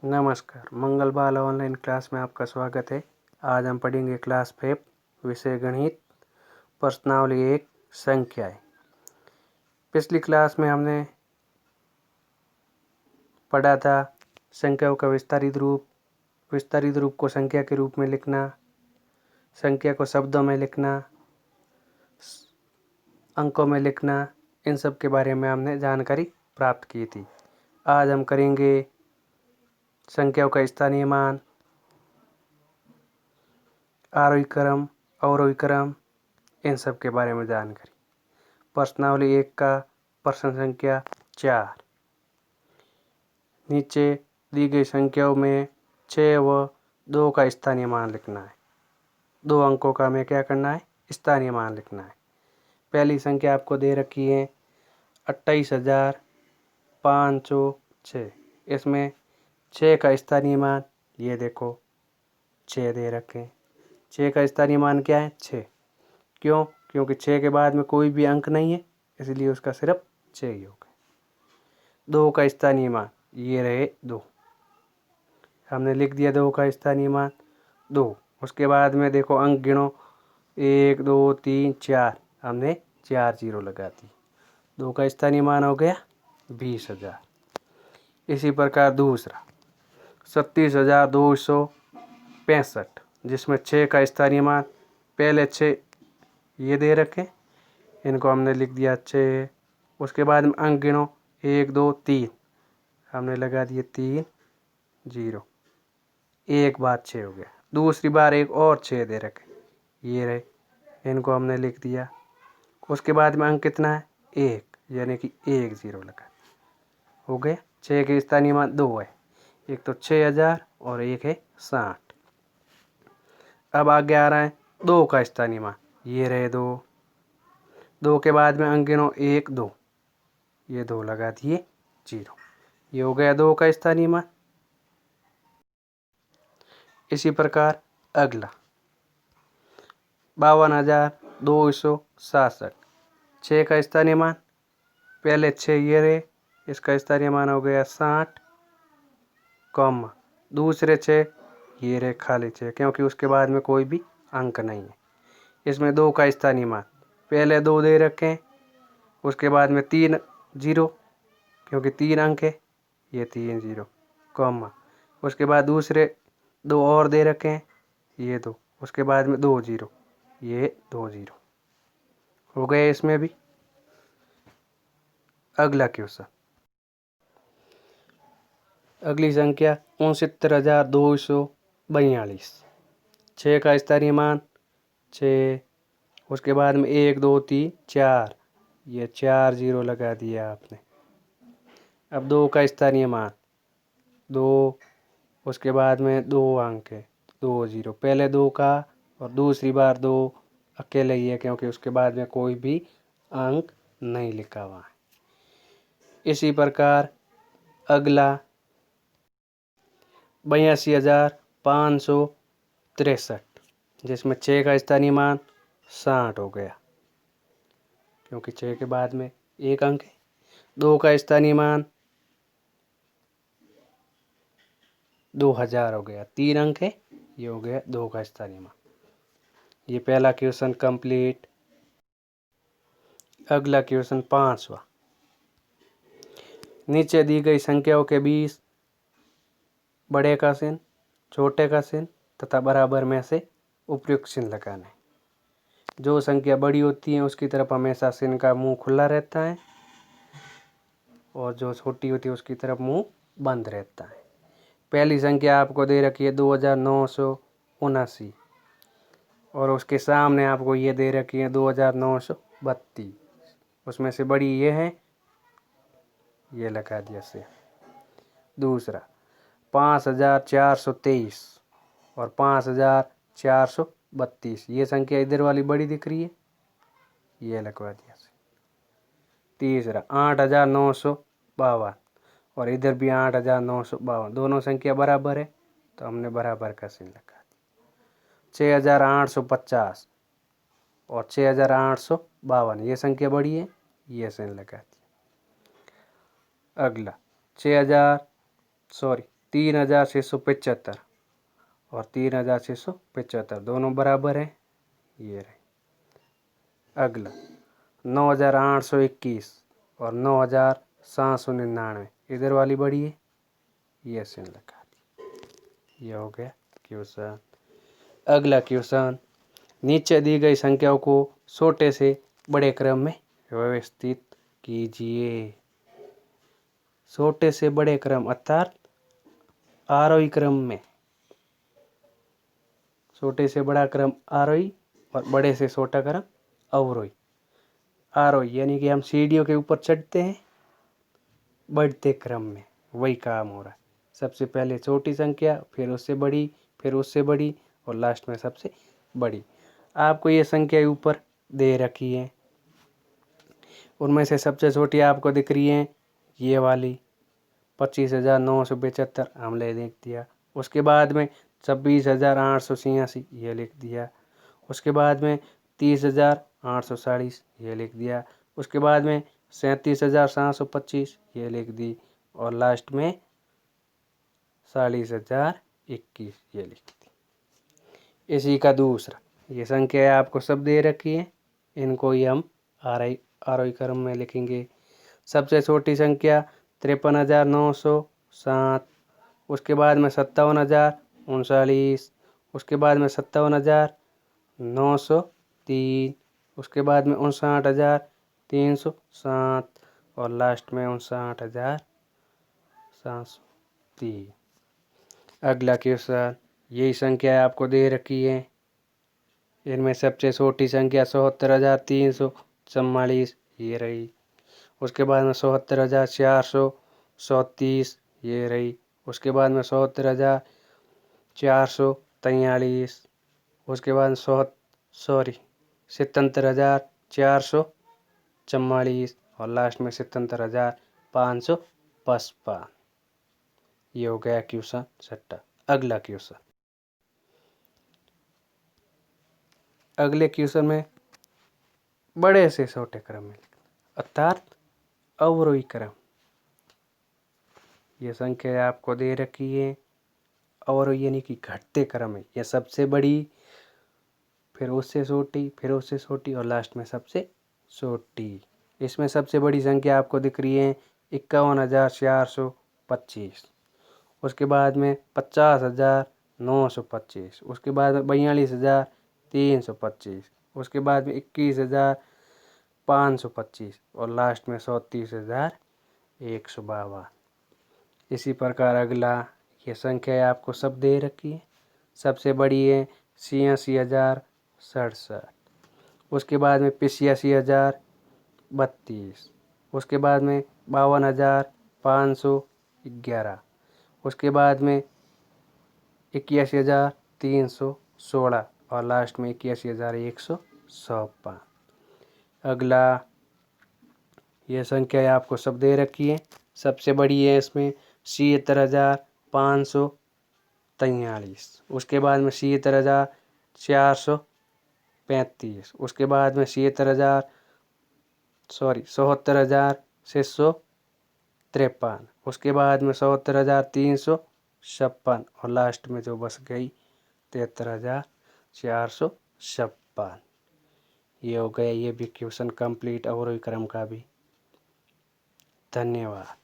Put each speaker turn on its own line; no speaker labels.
नमस्कार, मंगल बाल online class में आपका स्वागत है। आज हम पढ़ेंगे क्लास 5 विषय गणित, प्रश्नावली 1 संख्याएं। पिछली क्लास में हमने पढ़ा था संख्याओं का विस्तारित रूप को संख्या के रूप में लिखना, संख्या को शब्दों में लिखना, अंकों में लिखना, इन सब के बारे में हमने जानकारी प्राप्त की थी। आज हम करेंगे संख्याओं का स्थानीय मान, आरोही क्रम, अवरोही क्रम, इन सब के बारे में जानकारी। प्रश्नावली 1 का प्रश्न संख्या 4। नीचे दी गई संख्याओं में 6 व 2 का स्थानीय मान लिखना है। 2 अंकों का हमें क्या करना है? स्थानीय मान लिखना है। पहली संख्या आपको दे रखी है 28,506। इसमें 6 का स्थानीय मान, ये देखो 6 दे रखे हैं। 6 का स्थानीय मान क्या है? 6। क्यों? क्योंकि 6 के बाद में कोई भी अंक नहीं है, इसलिए उसका सिर्फ 6 ही होगा। 2 का स्थानीय मान, ये रहे 2। हमने लिख दिया 2 का स्थानीय मान 2। उसके बाद में देखो अंक गिनो, 1 2 3 4, हमने 4 जीरो लगा दी। 2 का स्थानीय मान हो गया 20,000। इसी प्रकार दूसरा 37,265, जिसमें 6 का स्थानीय मान, पहले 6 ये दे रखे, इनको हमने लिख दिया 6। उसके बाद में अंक गिनो, 1 2 3, हमने लगा दिए 3 जीरो। एक बार 6 हो गया। दूसरी बार एक और 6 दे रखे, ये रहे, इनको हमने लिख दिया। उसके बाद में अंक कितना है? 1, यानी कि 1 जीरो लगा, हो गया। 6 के स्थानीय मान 2 है, एक तो 6,000 और एक है 60। अब आगे आ रहा है 2 का स्थानीय मान, ये रहे 2। 2 के बाद में अंक गिनो, 1 2, ये 2 लगा दिए 0। ये हो गया 2 का स्थानीय मान। इसी प्रकार अगला 52,267, 6 का स्थानीय मान, पहले 6 ये रहे, इसका स्थानीय मान हो गया 60, कॉमा दूसरे 6 ये रहे खाली 6, क्योंकि उसके बाद में कोई भी अंक नहीं है। इसमें 2 का स्थानीय मान, पहले 2 दे रखे हैं, उसके बाद में 3 जीरो, क्योंकि 3 अंक है, ये 3 जीरो, कॉमा उसके बाद दूसरे 2 और दे रखे हैं, ये 2, उसके बाद में 2 जीरो, ये 2 जीरो हो गए। इसमें भी अगला क्वेश्चन, अगली संख्या 69,242, 6 का स्थानीय मान 6, उसके बाद में 1 2 3 4, ये 4 जीरो लगा दिया आपने। अब 2 का स्थानीय मान 2, उसके बाद में 2 अंक है, 2 जीरो, पहले 2 का और दूसरी बार 2 अकेले ही है, क्योंकि उसके बाद में कोई भी अंक नहीं लिखा हुआ है। इसी प्रकार अगला 82,563, जिसमें 6 का स्थानीय मान 60 हो गया, क्योंकि 6 के बाद में एक अंक है। 2 का स्थानीय मान 2,000 हो गया, 3 अंक है, ये हो गया 2 का स्थानीय मान। ये पहला क्वेश्चन कंप्लीट। अगला क्वेश्चन 5वां, नीचे दी गई संख्याओं के बीच बड़े का चिन्ह, छोटे का चिन्ह तथा बराबर में से उपयुक्त चिन्ह लगाना है। जो संख्या बड़ी होती है उसकी तरफ हमेशा चिन्ह का मुंह खुला रहता है, और जो छोटी होती है उसकी तरफ मुंह बंद रहता है। पहली संख्या आपको दे रखी है 2,979, और उसके सामने आपको ये दे रखी है 2,932। उसमें से बड़ी ये है, ये लगा दिया से। दूसरा 5,423 और 5,432, ये संख्या इधर वाली बड़ी दिख रही है, ये लगवा दिया से। तीसरा 8,952 और इधर भी 8,952, दोनों संख्या बराबर है, तो हमने बराबर का चिन्ह लगा दिया। 6,850 और 6,852, ये संख्या बड़ी है, ये चिन्ह लगा दिया। अगला 3675 और 3675 दोनों बराबर हैं, ये रहे। अगला 9821 और 9799, इधर वाली बड़ी है, ये से लगा दी। ये हो गया क्वेश्चन। अगला क्वेश्चन, नीचे दी गई संख्याओं को छोटे से बड़े क्रम में व्यवस्थित कीजिए। छोटे से बड़े क्रम अर्थात आरोही क्रम में। छोटे से बड़ा क्रम आरोही और बड़े से छोटा क्रम अवरोही। आरोही यानी कि हम सीढ़ियों के ऊपर चढ़ते हैं, बढ़ते क्रम में वही काम हो रहा है। सबसे पहले छोटी संख्या, फिर उससे बड़ी, फिर उससे बड़ी और लास्ट में सबसे बड़ी। आपको ये संख्या ऊपर दे रखी है, उनमें से सबसे छोटी आपको दिख रही है ये वाली 25,975, हमने लिख दिया। उसके बाद में 26,886 ये लिख दिया। उसके बाद में 30,840 ये लिख दिया। उसके बाद में 37,725 ये लिख दी और लास्ट में 40,021 ये लिख दी। इसी का दूसरा, ये संख्या आपको सब दे रखी है, इनको ही हम आरोही क्रम में लिखेंगे। सबसे छोटी संख्या 53,907, उसके बाद में 57,039, उसके बाद में 57,903, उसके बाद में 59,307 और लास्ट में 59,703। अगला क्वेश्चन, यही संख्या आपको दे रखी है, इनमें सबसे छोटी संख्या 74,344 ये रही। उसके बाद में 74,434 ये रही। उसके बाद में 74,443, उसके बाद 77,444 और लास्ट में 77,555। ये हो गया क्वेश्चन छठा। अगला क्वेश्चन, अगले क्वेश्चन में बड़े से छोटे क्रम में अर्थात अवरोही क्रम। ये संख्या आपको दे रखी है, अवरोही यानी कि घटते क्रम है। यह सबसे बड़ी, फिर उससे छोटी, फिर उससे छोटी और लास्ट में सबसे छोटी। इसमें सबसे बड़ी संख्या आपको दिख रही है 51,425, उसके बाद में 50,925, उसके बाद में 42,325, उसके बाद में 21,525 और लास्ट में 34,152। इसी प्रकार अगला, ये संख्या आपको सब दे रखी है। सबसे बड़ी है 86,067, उसके बाद में 85,032, उसके बाद में 52,511, उसके बाद में 81,316 और लास्ट में 81,156। अगला, यह संख्या आपको सब दे रखी है। सबसे बड़ी है इसमें 76,543, उसके बाद में 76,435, उसके बाद में 77,653, उसके बाद में 77,356 और लास्ट में जो बस गई 73,456। ये हो गया ये भी क्वेश्चन कंप्लीट अवरोही क्रम का भी। धन्यवाद।